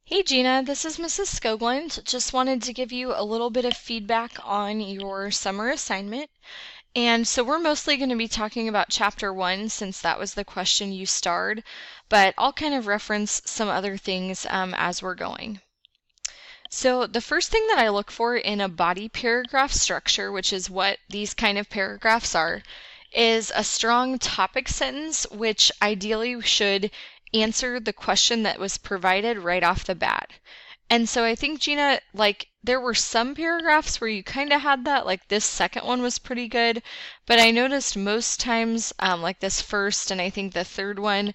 Hey Gina, this is Mrs. Skogland. Just wanted to give you a little bit of feedback on your summer assignment. And so we're mostly going to be talking about chapter 1 since that was the question you starred, but I'll kind of reference some other things as we're going. So the first thing that I look for in a body paragraph structure, which is what these kind of paragraphs are, is a strong topic sentence, which ideally should answer the question that was provided right off the bat. And so I think, Gina, there were some paragraphs where you kind of had that, like this second one was pretty good, but I noticed most times, like this first and I think the third one,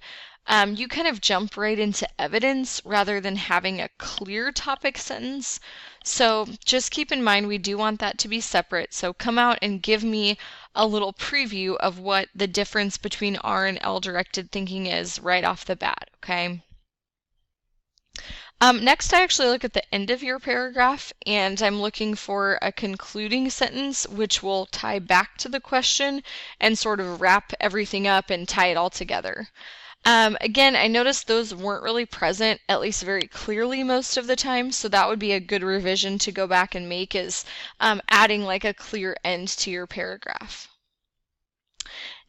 you kind of jump right into evidence rather than having a clear topic sentence. So just keep in mind we do want that to be separate. So come out and give me a little preview of what the difference between R and L directed thinking is right off the bat, okay? Next, I actually look at the end of your paragraph and I'm looking for a concluding sentence which will tie back to the question and sort of wrap everything up and tie it all together. Again, I noticed those weren't really present, at least very clearly most of the time, so that would be a good revision to go back and make is adding like a clear end to your paragraph.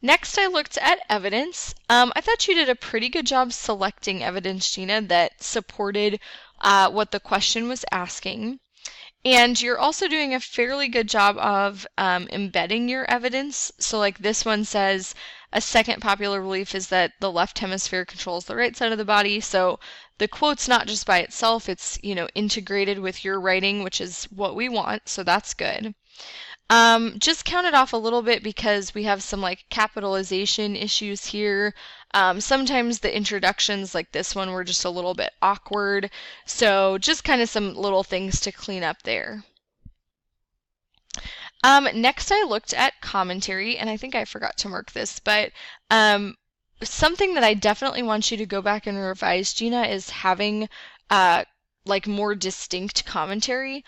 Next, I looked at evidence. I thought you did a pretty good job selecting evidence, Gina, that supported what the question was asking. And you're also doing a fairly good job of embedding your evidence. So like this one says, a second popular belief is that the left hemisphere controls the right side of the body. So the quote's not just by itself, it's, integrated with your writing, which is what we want. So that's good. Just count it off a little bit because we have some like capitalization issues here. Sometimes the introductions like this one were just a little bit awkward. So just kind of some little things to clean up there. Next I looked at commentary, and I think I forgot to mark this, but something that I definitely want you to go back and revise, Gina, is having like more distinct commentary.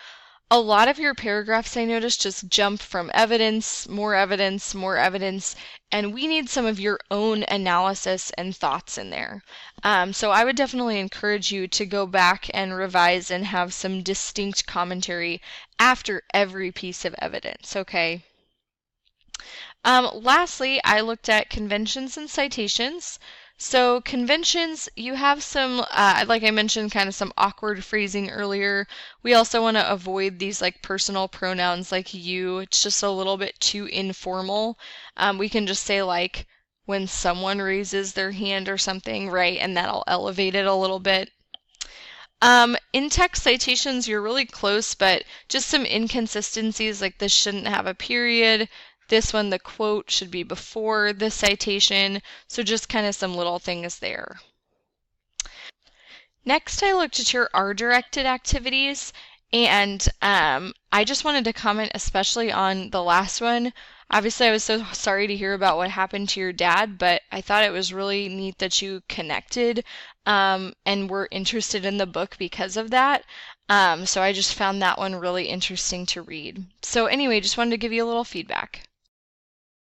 A lot of your paragraphs, I noticed, just jump from evidence, more evidence, more evidence, and we need some of your own analysis and thoughts in there. So I would definitely encourage you to go back and revise and have some distinct commentary after every piece of evidence, okay? Lastly, I looked at conventions and citations. So conventions, you have some, like I mentioned, kind of some awkward phrasing earlier. We also want to avoid these like personal pronouns like you. It's just a little bit too informal. We can just say like when someone raises their hand or something, right? And that'll elevate it a little bit. In-text citations, you're really close, but just some inconsistencies like this shouldn't have a period. This one, the quote should be before the citation, so just kind of some little things there. Next, I looked at your R-directed activities, and I just wanted to comment especially on the last one. Obviously, I was so sorry to hear about what happened to your dad, but I thought it was really neat that you connected and were interested in the book because of that. So I just found that one really interesting to read. So anyway, just wanted to give you a little feedback.